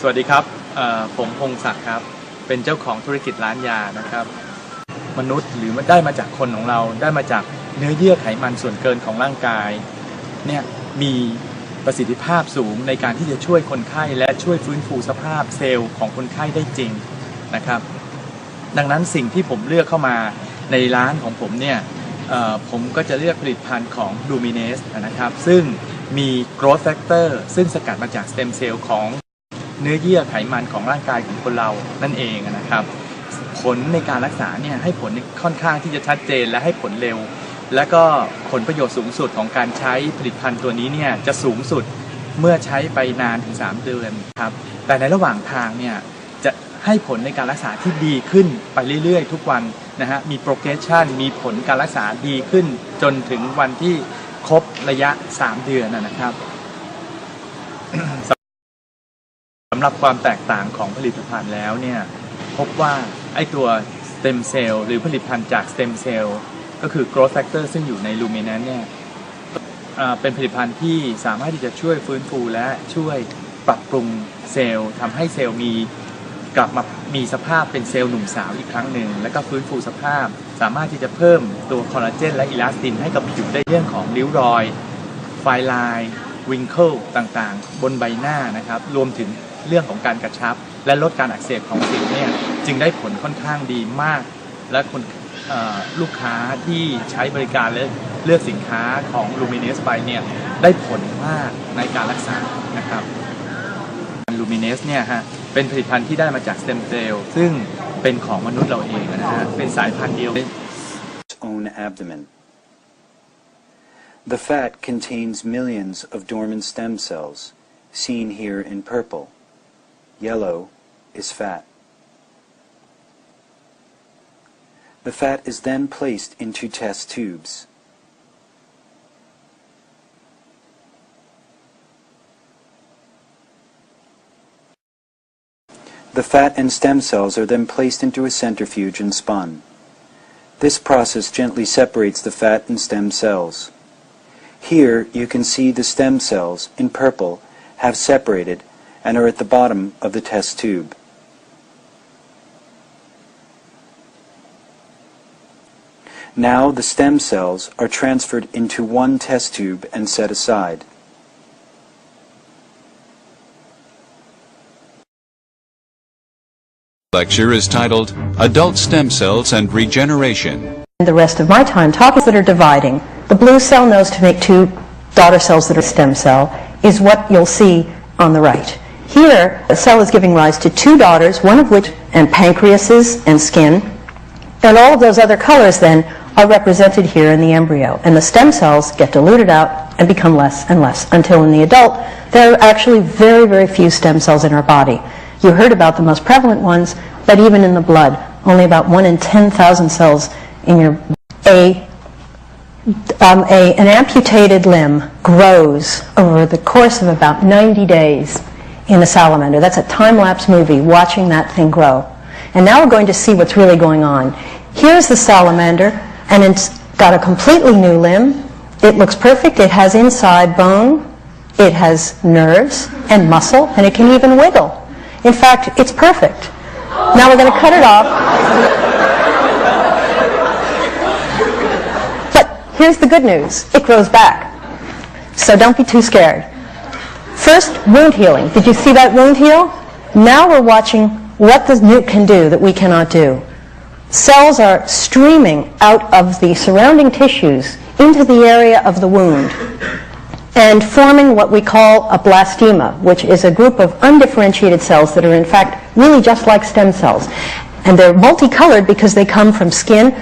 วัสดีครับผมพงศักดิ์ครับเป็นเจ้าของธุรกิจร้านยานะครับมนุษย์หรือได้มาจากคนของเราได้มาจากเนื้อเยื่อไขมันส่วนเกินของร่างกายเนี่ยมีประสิทธิภาพสูงในการที่จะช่วยคนไข้และช่วยฟื้นฟูสภาพเซลล์ของคนไข้ได้จริงนะครับดังนั้นสิ่งที่ผมเลือกเข้ามาในร้านของผมเนี่ยผมก็จะเลือกผลิตภัณฑ์ของ Luminesce นะครับซึ่งมี growth factor ซึ่งสกัดมาจากสเต็มเซลล์ของเนื้อเยื่อไขมันของร่างกายของคนเรานั่นเองนะครับผลในการรักษาเนี่ยให้ผลค่อนข้างที่จะชัดเจนและให้ผลเร็วและก็ผลประโยชน์สูงสุดของการใช้ผลิตภัณฑ์ตัวนี้เนี่ยจะสูงสุดเมื่อใช้ไปนานถึง3 เดือนครับแต่ในระหว่างทางเนี่ยจะให้ผลในการรักษาที่ดีขึ้นไปเรื่อยๆทุกวันนะฮะมี progression มีผลการรักษาดีขึ้นจนถึงวันที่ครบระยะ3 เดือนนะครับสำหรับความแตกต่างของผลิตภัณฑ์แล้วเนี่ยพบว่าไอตัวสเต็มเซลล์หรือผลิตภัณฑ์จากสเต็มเซลล์ก็คือ growth factor ซึ่งอยู่ใน Luminesce เนี่ยเป็นผลิตภัณฑ์ที่สามารถที่จะช่วยฟื้นฟูและช่วยปรับปรุงเซลล์ทำให้เซลล์กลับมามีสภาพเป็นเซลล์หนุ่มสาวอีกครั้งหนึ่งและก็ฟื้นฟูสภาพสามารถที่จะเพิ่มตัวคอลลาเจนและอิลาสตินให้กับผิวได้เรื่องของริ้วรอยไฟไลน์วิงเคิลต่างๆบนใบหน้านะครับรวมถึงเรื่องของการกระชับและลดการอักเสบของสิวเนี่ยจึงได้ผลค่อนข้างดีมากและลูกค้าที่ใช้บริการและเลือกสินค้าของ Luminesce ไปเนี่ยได้ผลมากในการรักษานะครับ Luminesce เนี่ยฮะเป็นผลิตภัณฑ์ที่ได้มาจากสเต็มเซลล์ซึ่งเป็นของมนุษย์เราเองนะฮะเป็นสายพันธุ์เดียว own abdomen. The fat contains millions of dormant stem cells, seen here in purple. Yellow is fat. The fat is then placed into test tubes. The fat and stem cells are then placed into a centrifuge and spun. This process gently separates the fat and stem cells. Here you can see the stem cells in purple have separated and are at the bottom of the test tube. Now the stem cells are transferred into one test tube and set aside. Lecture is titled Adult Stem Cells and Regeneration. The rest of my time topics that are dividing. The blue cell knows to make 2 daughter cells that are stem cell is what you'll see on the right. Here, a cell is giving rise to 2 daughters, one of which, and pancreases and skin, and all of those other colors then are represented here in the embryo. And the stem cells get diluted out and become less and less until in the adult, there are actually very, very few stem cells in our body. You heard about the most prevalent ones, but even in the blood, only about 1 in 10,000 cells in your an amputated limb grows over the course of about 90 days in a salamander. That's a time-lapse movie, watching that thing grow. And now we're going to see what's really going on. Here's the salamander, and it's got a completely new limb. It looks perfect. It has inside bone, it has nerves and muscle, and it can even wiggle. In fact, it's perfect. Now we're going to cut it off. But here's the good news. It grows back. So don't be too scared. First, wound healing. Did you see that wound heal? Now we're watching what the newt can do that we cannot do. Cells are streaming out of the surrounding tissues into the area of the wound and forming what we call a blastema, which is a group of undifferentiated cells that are in fact really just like stem cells. And they're multicolored because they come from skin,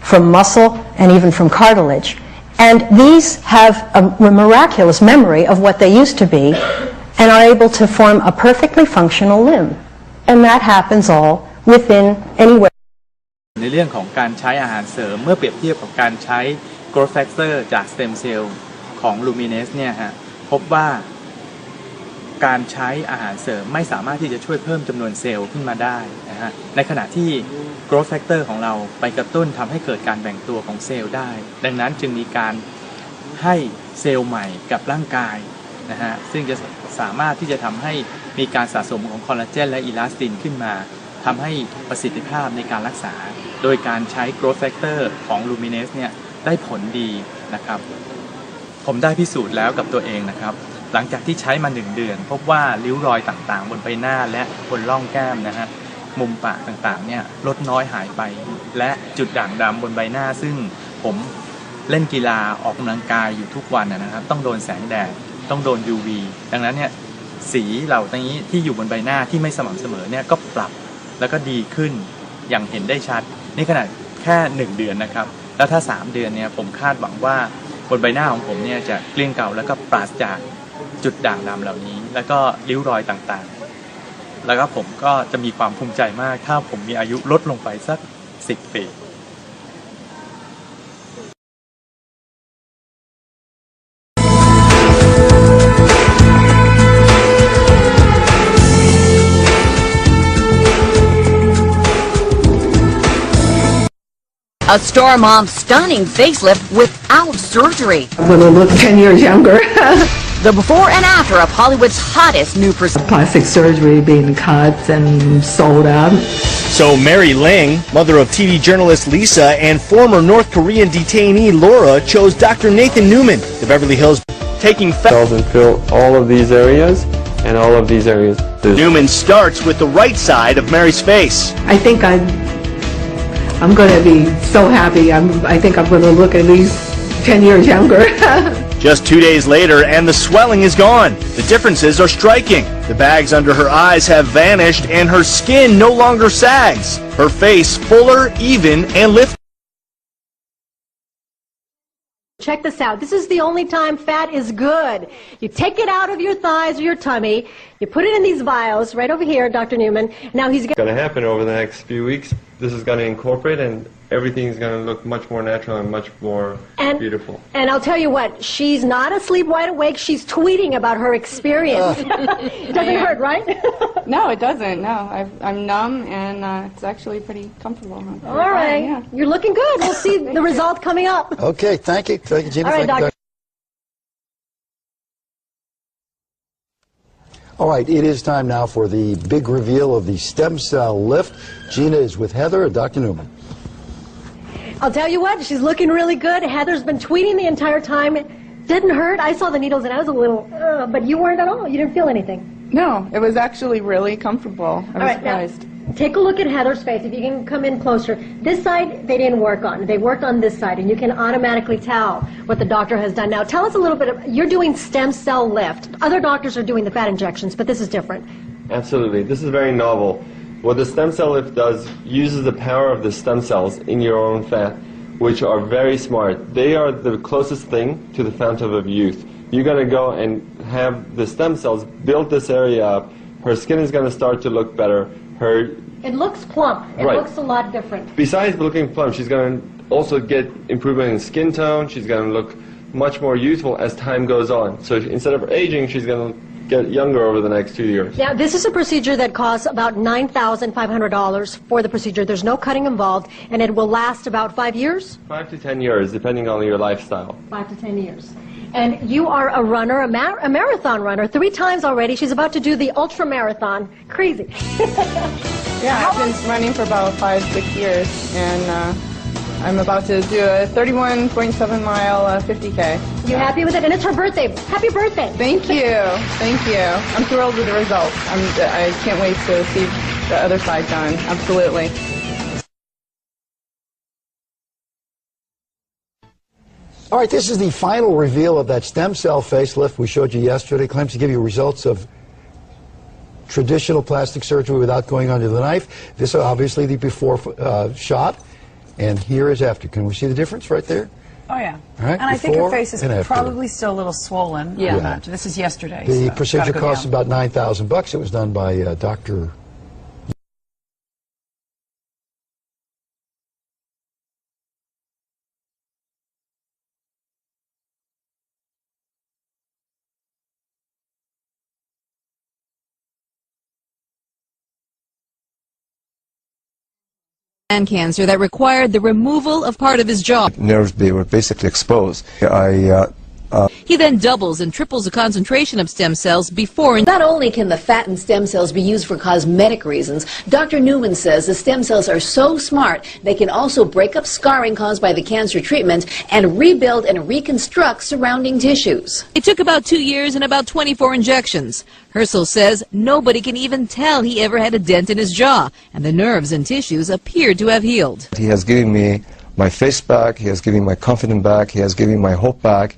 from muscle, and even from cartilage. And these have a miraculous memory of what they used to be and are able to form a perfectly functional limb. And that happens all within anywhere. ในเรื่องของการใช้อาหารเสริมเมื่อเปรียบเทียบกับการใช้ growth factor จากสเต็มเซลล์ของ Luminesce เนี่ยฮะพบว่าการใช้อาหารเสริมไม่สามารถที่จะช่วยเพิ่มจำนวนเซลล์ขึ้นมาได้นะฮะในขณะที่ growth factor ของเราไปกระตุ้นทำให้เกิดการแบ่งตัวของเซลล์ได้ดังนั้นจึงมีการให้เซลล์ใหม่กับร่างกาย นะฮะซึ่งจะสามารถที่จะทำให้มีการสะสมของคอลลาเจนและอีลาสตินขึ้นมาทำให้ประสิทธิภาพในการรักษาโดยการใช้ growth factor ของ Luminesce เนี่ยได้ผลดีนะครับผมได้พิสูจน์แล้วกับตัวเองนะครับหลังจากที่ใช้มา1 เดือนพบว่าริ้วรอยต่างๆบนใบหน้าและบนร่องแก้มนะฮะมุมปากต่างๆเนี่ยลดน้อยหายไปและจุดด่างดำบนใบหน้าซึ่งผมเล่นกีฬาออกกำลังกายอยู่ทุกวันนะครับต้องโดนแสงแดดต้องโดน UV ดังนั้นเนี่ยสีเหล่านี้ที่อยู่บนใบหน้าที่ไม่สม่ำเสมอเนี่ยก็ปรับแล้วก็ดีขึ้นอย่างเห็นได้ชัดนี่ขนาดแค่1 เดือนนะครับแล้วถ้า3 เดือนเนี่ยผมคาดหวังว่าบนใบหน้าของผมเนี่ยจะเกลี้ยงเก่าแล้วก็ปราศจากจุดด่างดำเหล่านี้แล้วก็ริ้วรอยต่างๆแล้วก็ผมก็จะมีความภูมิใจมากถ้าผมมีอายุลดลงไปสัก10 ปี A Star Mom's stunning facelift without surgery. I'm going to look 10 years younger. The before and after of Hollywood's hottest new Plastic surgery being cut and sold out. So Mary Ling, mother of TV journalist Lisa and former North Korean detainee Laura, chose Dr. Nathan Newman, the Beverly Hills taking cells and fill all of these areas and all of these areas. Newman starts with the right side of Mary's face. I think I'm going to be so happy. I think I'm going to look at least 10 years younger. Just 2 days later, and the swelling is gone. The differences are striking. The bags under her eyes have vanished, and her skin no longer sags. Her face fuller, even, and lifted. Check this out. This is the only time fat is good. You take it out of your thighs or your tummy. You put it in these vials right over here, Dr. Newman. Now he's going to happen over the next few weeks. This is going to incorporate, and everything's going to look much more natural and much more beautiful. And I'll tell you what, she's not asleep wide awake. She's tweeting about her experience. It doesn't hurt, right? No, it doesn't. No, I'm numb, and it's actually pretty comfortable. All right. Yeah. You're looking good. We'll see the result coming up. Okay, thank you. Thank you, Gina. All right, Doctor. All right, it is time now for the big reveal of the stem cell lift. Gina is with Heather and Dr. Newman. I'll tell you what, she's looking really good. Heather's been tweeting the entire time. It didn't hurt. I saw the needles and I was a little, but you weren't at all. You didn't feel anything. No, it was actually really comfortable. I was surprised. Now, take a look at Heather's face. If you can come in closer. This side, they didn't work on. They worked on this side, and you can automatically tell what the doctor has done. Now, tell us a little bit. You're doing stem cell lift. Other doctors are doing the fat injections, but this is different. Absolutely. This is very novel. What the stem cell lift does uses the power of the stem cells in your own fat, which are very smart. They are the closest thing to the fountain of youth. You're going to go and have the stem cells build this area up. Her skin is going to start to look better. It looks plump. It looks a lot different. Besides looking plump, she's going to also get improvement in skin tone. She's going to look much more youthful as time goes on. So instead of aging, she's going to get younger over the next 2 years. Now, this is a procedure that costs about $9,500 for the procedure. There's no cutting involved, and it will last about 5 years? 5 to 10 years, depending on your lifestyle. 5 to 10 years. And you are a runner, a marathon runner, 3 times already. She's about to do the ultra marathon. Crazy. Yeah, I've been running for about 5-6 years, and I'm about to do a 31.7 mile 50K. You happy with it? And it's her birthday. Happy birthday. Thank you. Thank you. I'm thrilled with the results. I can't wait to see the other side done. Absolutely. All right, this is the final reveal of that stem cell facelift we showed you yesterday. Claims to give you results of traditional plastic surgery without going under the knife. This is obviously the before shot, and here is after. Can we see the difference right there? Oh, yeah. All right, and I think her face is and probably still a little swollen. Yeah. This is yesterday. The so procedure costs down. about $9,000. It was done by Dr. Cancer that required the removal of part of his jaw. Nerves were basically exposed. I He then doubles and triples the concentration of stem cells before. Not only can the fat and stem cells be used for cosmetic reasons, Dr. Newman says the stem cells are so smart they can also break up scarring caused by the cancer treatment and rebuild and reconstruct surrounding tissues. It took about 2 years and about 24 injections. Herschel says nobody can even tell he ever had a dent in his jaw, and the nerves and tissues appeared to have healed. He has given me my face back, he has given me my confidence back, he has given me my hope back.